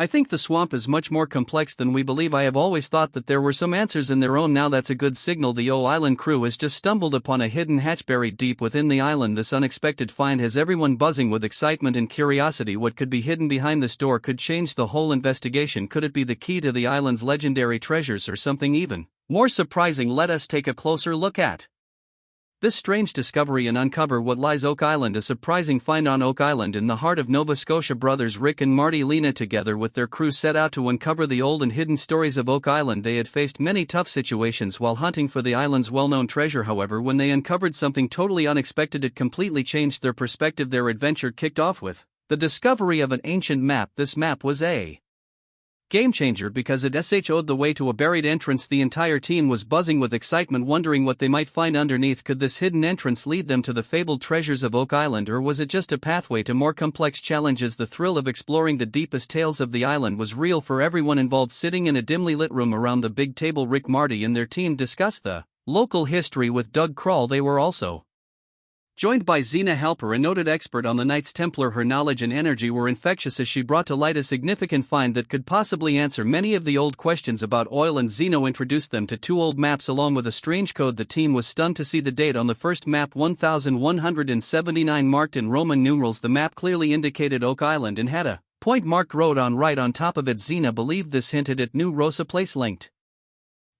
I think the swamp is much more complex than we believe. I have always thought that there were some answers in their own. Now that's a good signal. The O Island crew has just stumbled upon a hidden hatch buried deep within the island. This unexpected find has everyone buzzing with excitement and curiosity. What could be hidden behind this door could change the whole investigation. Could it be the key to the island's legendary treasures, or something even more surprising? Let us take a closer look at this strange discovery and uncover what lies Oak Island. A surprising find on Oak Island in the heart of Nova Scotia. Brothers Rick and Marty Lagina together with their crew set out to uncover the old and hidden stories of Oak Island. They had faced many tough situations while hunting for the island's well-known treasure. However, when they uncovered something totally unexpected, it completely changed their perspective. Their adventure kicked off with the discovery of an ancient map. This map was a game changer because it showed the way to a buried entrance. The entire team was buzzing with excitement, wondering what they might find underneath. Could this hidden entrance lead them to the fabled treasures of Oak Island, or was it just a pathway to more complex challenges? The thrill of exploring the deepest tales of the island was real for everyone involved. Sitting in a dimly lit room around the big table, Rick, Marty and their team discussed the local history with Doug Kroll. They were also joined by Zena Halper, a noted expert on the Knights Templar. Her knowledge and energy were infectious as she brought to light a significant find that could possibly answer many of the old questions about oil, and Zeno introduced them to two old maps along with a strange code. The team was stunned to see the date on the first map, 1179, marked in Roman numerals. The map clearly indicated Oak Island and had a point marked road on right on top of it. Zena believed this hinted at New Rosa Place, linked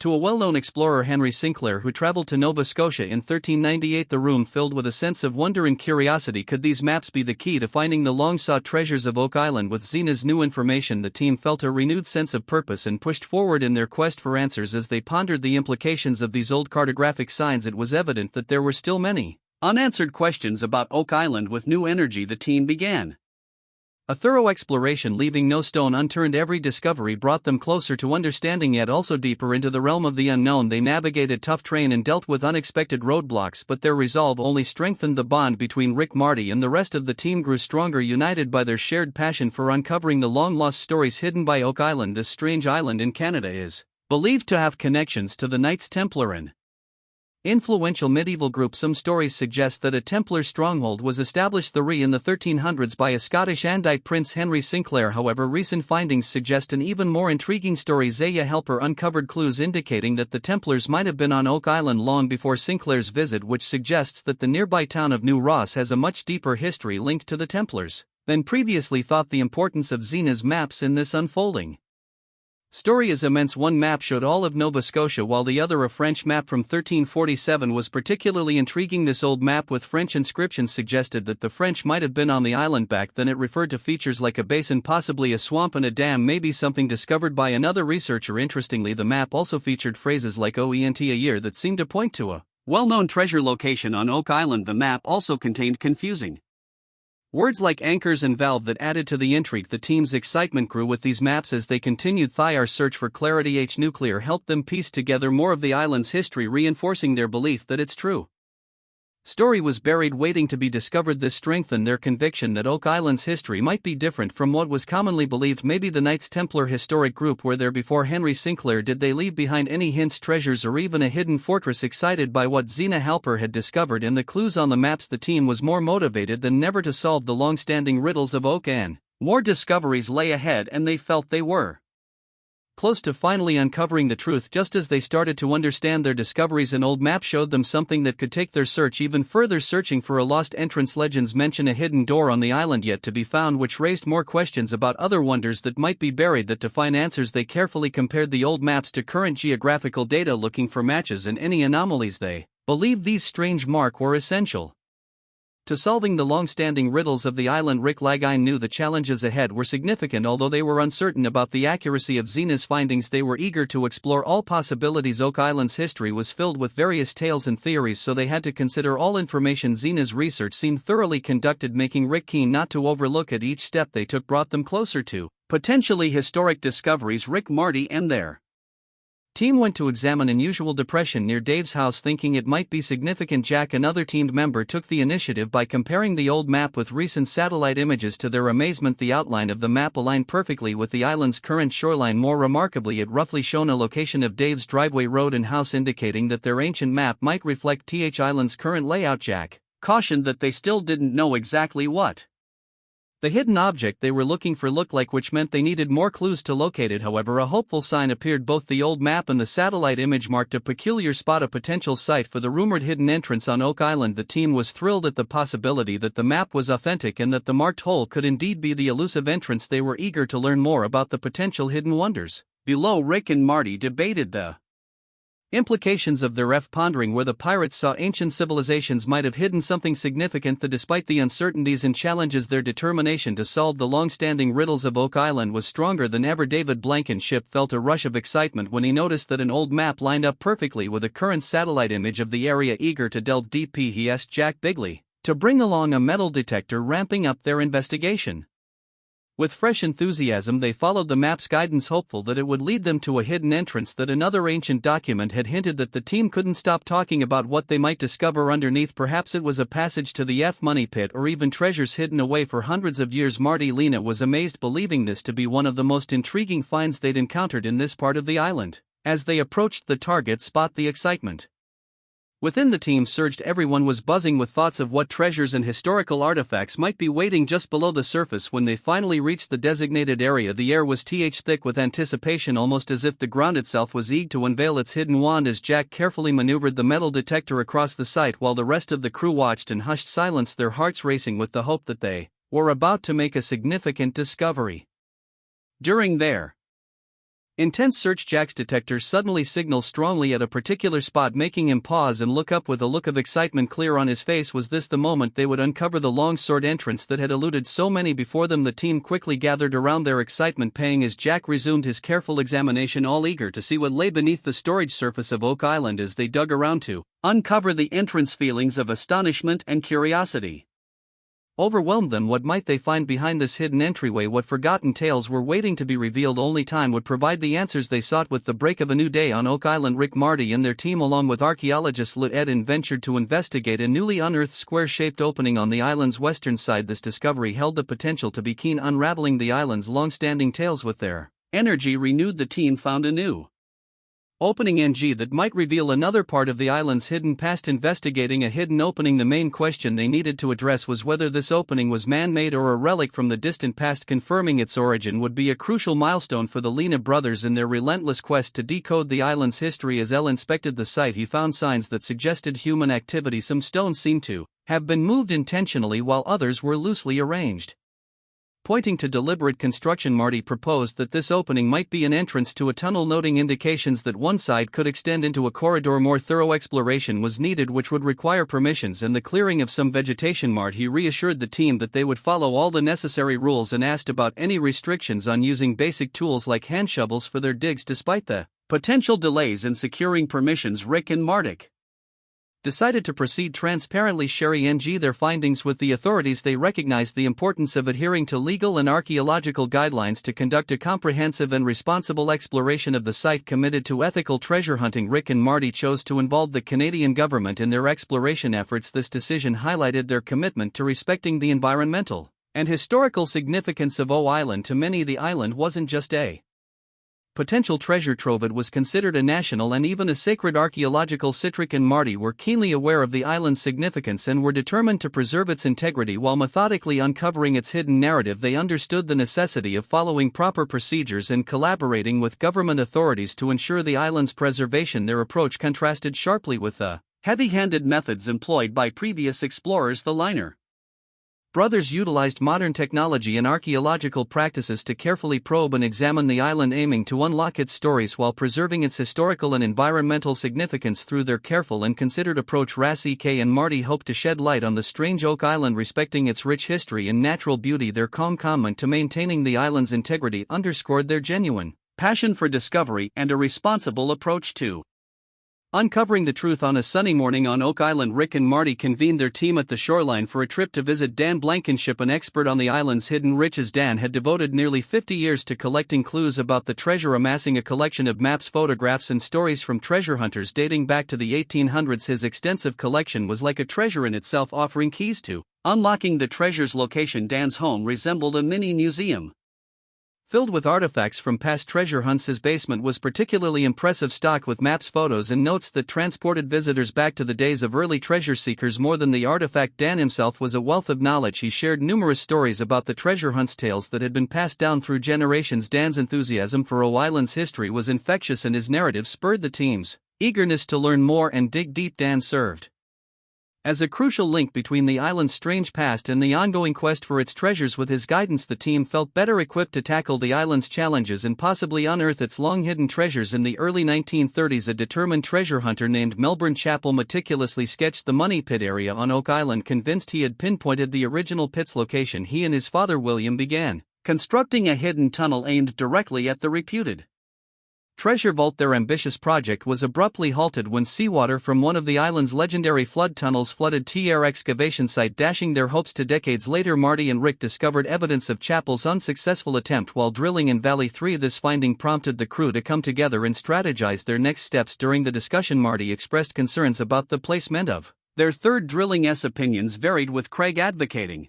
to a well-known explorer, Henry Sinclair, who traveled to Nova Scotia in 1398. The room filled with a sense of wonder and curiosity. Could these maps be the key to finding the long-sought treasures of Oak Island? With Zena's new information, the team felt a renewed sense of purpose and pushed forward in their quest for answers. As they pondered the implications of these old cartographic signs, it was evident that there were still many unanswered questions about Oak Island. With new energy, the team began a thorough exploration, leaving no stone unturned. Every discovery brought them closer to understanding, yet also deeper into the realm of the unknown. They navigated tough terrain and dealt with unexpected roadblocks, but their resolve only strengthened. The bond between Rick, Marty, and the rest of the team grew stronger, united by their shared passion for uncovering the long-lost stories hidden by Oak Island. This strange island in Canada is believed to have connections to the Knights Templar, an influential medieval group. Some stories suggest that a Templar stronghold was established in the 1300s by a Scottish Andite prince, Henry Sinclair. However, recent findings suggest an even more intriguing story. Zaya Helper uncovered clues indicating that the Templars might have been on Oak Island long before Sinclair's visit, which suggests that the nearby town of New Ross has a much deeper history linked to the Templars than previously thought. The importance of Zena's maps in this unfolding story is immense. One map showed all of Nova Scotia, while the other, a French map from 1347, was particularly intriguing. This old map with French inscriptions suggested that the French might have been on the island back then. It referred to features like a basin, possibly a swamp, and a dam, maybe something discovered by another researcher. Interestingly, the map also featured phrases like OENT, a year, that seemed to point to a well-known treasure location on Oak Island. The map also contained confusing words like anchors and valve that added to the intrigue. The team's excitement grew with these maps as they continued their search for clarity. Nuclear helped them piece together more of the island's history, reinforcing their belief that its true story was buried, waiting to be discovered. This strengthened their conviction that Oak Island's history might be different from what was commonly believed. Maybe the Knights Templar historic group were there before Henry Sinclair. Did they leave behind any hints, treasures, or even a hidden fortress? Excited by what Zena Halper had discovered and the clues on the maps, the team was more motivated than ever to solve the long-standing riddles of Oak. And more discoveries lay ahead, and they felt they were close to finally uncovering the truth. Just as they started to understand their discoveries, an old map showed them something that could take their search even further. Searching for a lost entrance. Legends mention a hidden door on the island yet to be found, which raised more questions about other wonders that might be buried. That to find answers, they carefully compared the old maps to current geographical data, looking for matches and any anomalies. They believed these strange marks were essential to solving the long-standing riddles of the island. Rick Lagina knew the challenges ahead were significant. Although they were uncertain about the accuracy of Zena's findings, they were eager to explore all possibilities. Oak Island's history was filled with various tales and theories, so they had to consider all information. Zena's research seemed thoroughly conducted, making Rick keen not to overlook it. Each step they took brought them closer to potentially historic discoveries. Rick, Marty, and their team went to examine unusual depression near Dave's house, thinking it might be significant. Jack, another team member, took the initiative by comparing the old map with recent satellite images. To their amazement, the outline of the map aligned perfectly with the island's current shoreline. More remarkably, it roughly shown a location of Dave's driveway, road, and house, indicating that their ancient map might reflect Island's current layout. Jack cautioned that they still didn't know exactly what The hidden object they were looking for looked like, which meant they needed more clues to locate it. However, a hopeful sign appeared. Both the old map and the satellite image marked a peculiar spot, a potential site for the rumored hidden entrance on Oak Island. The team was thrilled at the possibility that the map was authentic and that the marked hole could indeed be the elusive entrance. They were eager to learn more about the potential hidden wonders. Below, Rick and Marty debated the implications of their pondering where the pirates saw ancient civilizations might have hidden something significant. Despite the uncertainties and challenges, their determination to solve the long-standing riddles of Oak Island was stronger than ever. David Blankenship felt a rush of excitement when he noticed that an old map lined up perfectly with a current satellite image of the area. Eager to delve deep, he asked Jack Bigley to bring along a metal detector, ramping up their investigation. With fresh enthusiasm, they followed the map's guidance, hopeful that it would lead them to a hidden entrance that another ancient document had hinted that. The team couldn't stop talking about what they might discover underneath. Perhaps it was a passage to the money pit, or even treasures hidden away for hundreds of years. Lena was amazed, believing this to be one of the most intriguing finds they'd encountered in this part of the island. As they approached the target spot, the excitement within the team surged. Everyone was buzzing with thoughts of what treasures and historical artifacts might be waiting just below the surface. When they finally reached the designated area, the air was thick with anticipation, almost as if the ground itself was eager to unveil its hidden wand. As Jack carefully maneuvered the metal detector across the site, while the rest of the crew watched in hushed silence, their hearts racing with the hope that they were about to make a significant discovery. During their intense search, Jack's detector suddenly signaled strongly at a particular spot, making him pause and look up with a look of excitement clear on his face. Was this the moment they would uncover the long-sought entrance that had eluded so many before them? The team quickly gathered around, their excitement paying as Jack resumed his careful examination, all eager to see what lay beneath the storage surface of Oak Island. As they dug around to uncover the entrance, feelings of astonishment and curiosity overwhelmed them. What might they find behind this hidden entryway? What forgotten tales were waiting to be revealed? Only time would provide the answers they sought. With the break of a new day on Oak Island, Rick, Marty, and their team, along with archaeologist Ed, ventured to investigate a newly unearthed square-shaped opening on the island's western side. This discovery held the potential to be key, unraveling the island's long-standing tales. With their energy renewed, the team found a new opening that might reveal another part of the island's hidden past. Investigating a hidden opening, the main question they needed to address was whether this opening was man-made or a relic from the distant past. Confirming its origin would be a crucial milestone for the Lena brothers in their relentless quest to decode the island's history. As El inspected the site, he found signs that suggested human activity. Some stones seemed to have been moved intentionally, while others were loosely arranged, pointing to deliberate construction. Marty proposed that this opening might be an entrance to a tunnel, noting indications that one side could extend into a corridor. More thorough exploration was needed, which would require permissions and the clearing of some vegetation. He reassured the team that they would follow all the necessary rules and asked about any restrictions on using basic tools like hand shovels for their digs. Despite the potential delays in securing permissions, Rick and Marty decided to proceed transparently, sharing their findings with the authorities. They recognized the importance of adhering to legal and archaeological guidelines to conduct a comprehensive and responsible exploration of the site. Committed to ethical treasure hunting, Rick and Marty chose to involve the Canadian government in their exploration efforts. This decision highlighted their commitment to respecting the environmental and historical significance of Oak Island. To many, the island wasn't just a potential treasure trove, it was considered a national and even a sacred archaeological site. Rick and Marty were keenly aware of the island's significance and were determined to preserve its integrity while methodically uncovering its hidden narrative. They understood the necessity of following proper procedures and collaborating with government authorities to ensure the island's preservation. Their approach contrasted sharply with the heavy-handed methods employed by previous explorers. The Liner brothers utilized modern technology and archaeological practices to carefully probe and examine the island, aiming to unlock its stories while preserving its historical and environmental significance. Through their careful and considered approach, Rick and Marty hoped to shed light on the strange Oak Island, respecting its rich history and natural beauty. Their calm commitment to maintaining the island's integrity underscored their genuine passion for discovery and a responsible approach to uncovering the truth. On a sunny morning on Oak Island, Rick and Marty convened their team at the shoreline for a trip to visit Dan Blankenship, an expert on the island's hidden riches. Dan had devoted nearly 50 years to collecting clues about the treasure, amassing a collection of maps, photographs, and stories from treasure hunters dating back to the 1800s. His extensive collection was like a treasure in itself, offering keys to unlocking the treasure's location. Dan's home resembled a mini museum, Filled with artifacts from past treasure hunts, his basement was particularly impressive, stocked with maps, photos, and notes that transported visitors back to the days of early treasure seekers. More than the artifact, Dan himself was a wealth of knowledge. He shared numerous stories about the treasure hunts, tales that had been passed down through generations. Dan's enthusiasm for O Island's history was infectious, and his narrative spurred the team's eagerness to learn more and dig deep. Dan served as a crucial link between the island's strange past and the ongoing quest for its treasures. With his guidance, the team felt better equipped to tackle the island's challenges and possibly unearth its long-hidden treasures. In the early 1930s, a determined treasure hunter named Melbourne Chappell meticulously sketched the Money Pit area on Oak Island. Convinced he had pinpointed the original pit's location, he and his father William began constructing a hidden tunnel aimed directly at the reputed treasure vault. Their ambitious project was abruptly halted when seawater from one of the island's legendary flood tunnels flooded their excavation site, dashing their hopes to decades later. Marty and Rick discovered evidence of Chappell's unsuccessful attempt while drilling in Valley 3. This finding prompted the crew to come together and strategize their next steps. During the discussion, Marty expressed concerns about the placement of their third drilling. Opinions varied, with Craig advocating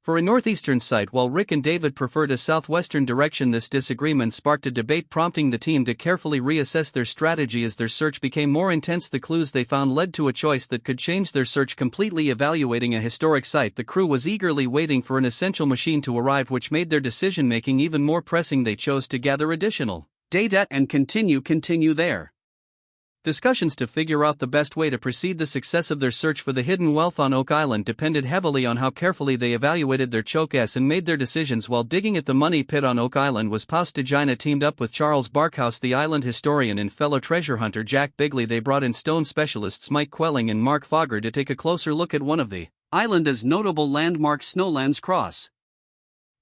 for a northeastern site while Rick and David preferred a southwestern direction. This disagreement sparked a debate, prompting the team to carefully reassess their strategy. As their search became more intense, the clues they found led to a choice that could change their search completely. Evaluating a historic site, the crew was eagerly waiting for an essential machine to arrive, which made their decision-making even more pressing. They chose to gather additional data and continue their discussions to figure out the best way to proceed. The success of their search for the hidden wealth on Oak Island depended heavily on how carefully they evaluated their choices and made their decisions while digging at the Money Pit on Oak Island. Was Lagina teamed up with Charles Barkhouse, the island historian, and fellow treasure hunter Jack Bigley. They brought in stone specialists Mike Quelling and Mark Fogger to take a closer look at one of the island's notable landmarks, Snowland's Cross.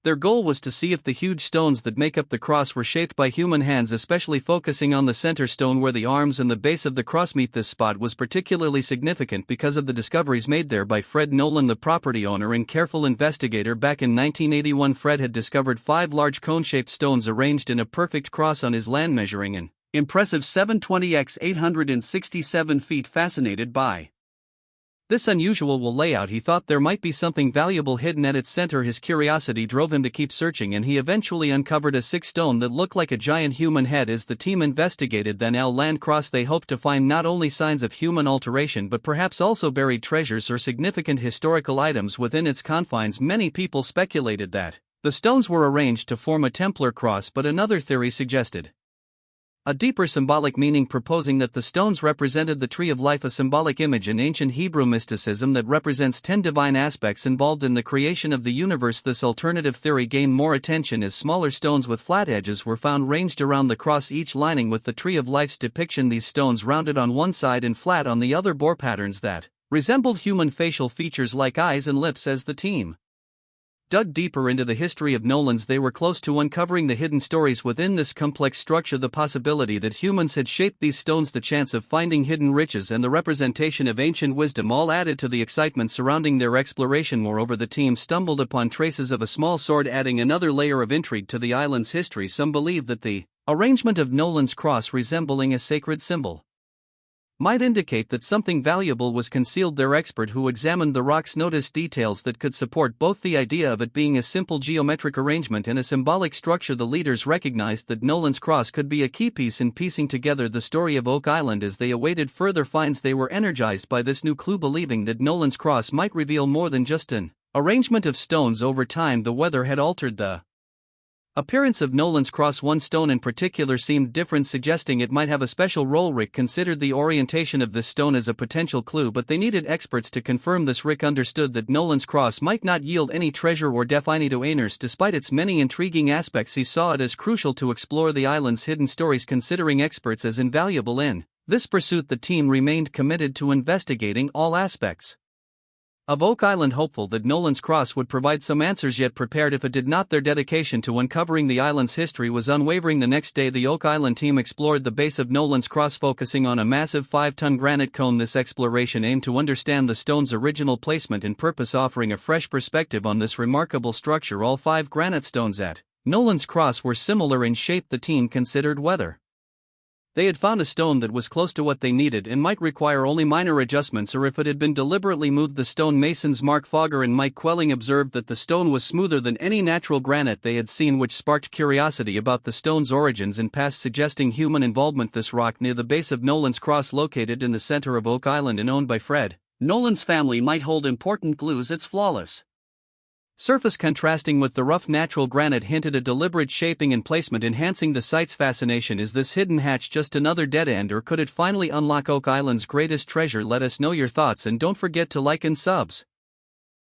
Their goal was to see if the huge stones that make up the cross were shaped by human hands, especially focusing on the center stone where the arms and the base of the cross meet. This spot was particularly significant because of the discoveries made there by Fred Nolan, the property owner and careful investigator. Back in 1981, Fred had discovered 5 large cone-shaped stones arranged in a perfect cross on his land, measuring an impressive 720 x 867 feet. Fascinated by this unusual layout, he thought there might be something valuable hidden at its center. His curiosity drove him to keep searching, and he eventually uncovered a 6 stone that looked like a giant human head. As the team investigated the land cross, they hoped to find not only signs of human alteration but perhaps also buried treasures or significant historical items within its confines. Many people speculated that the stones were arranged to form a Templar cross, but another theory suggested a deeper symbolic meaning, proposing that the stones represented the Tree of Life, a symbolic image in ancient Hebrew mysticism that represents 10 divine aspects involved in the creation of the universe. This alternative theory gained more attention as smaller stones with flat edges were found ranged around the cross, each lining with the Tree of Life's depiction. These stones, rounded on one side and flat on the other, bore patterns that resembled human facial features like eyes and lips. As the team dug deeper into the history of Nolan's, they were close to uncovering the hidden stories within this complex structure. The possibility that humans had shaped these stones, the chance of finding hidden riches, and the representation of ancient wisdom all added to the excitement surrounding their exploration. Moreover, the team stumbled upon traces of a small sword, adding another layer of intrigue to the island's history. Some believe that the arrangement of Nolan's cross, resembling a sacred symbol, might indicate that something valuable was concealed. Their expert who examined the rocks noticed details that could support both the idea of it being a simple geometric arrangement and a symbolic structure. The leaders recognized that Nolan's Cross could be a key piece in piecing together the story of Oak Island. As they awaited further finds, they were energized by this new clue, believing that Nolan's Cross might reveal more than just an arrangement of stones. Over time, the weather had altered the appearance of Nolan's Cross. One stone in particular seemed different, suggesting it might have a special role. Rick considered the orientation of this stone as a potential clue, but they needed experts to confirm this. Rick understood that Nolan's Cross might not yield any treasure or define to owners. Despite its many intriguing aspects, he saw it as crucial to explore the island's hidden stories, considering experts as invaluable in this pursuit. The team remained committed to investigating all aspects of Oak Island, hopeful that Nolan's Cross would provide some answers, yet prepared if it did not. Their dedication to uncovering the island's history was unwavering. The next day, the Oak Island team explored the base of Nolan's Cross, focusing on a massive 5-ton granite cone. This exploration aimed to understand the stone's original placement and purpose, offering a fresh perspective on this remarkable structure. All 5 granite stones at Nolan's Cross were similar in shape. The team considered whether They had found a stone that was close to what they needed and might require only minor adjustments, or if it had been deliberately moved. The stonemasons Mark Fogger and Mike Quelling observed that the stone was smoother than any natural granite they had seen, which sparked curiosity about the stone's origins and past, suggesting human involvement. This rock near the base of Nolan's Cross, located in the center of Oak Island and owned by Fred Nolan's family, might hold important clues. Its flawless surface, contrasting with the rough natural granite, hinted a deliberate shaping and placement, enhancing the site's fascination. Is this hidden hatch just another dead end, or could it finally unlock Oak Island's greatest treasure? Let us know your thoughts, and don't forget to like and subs.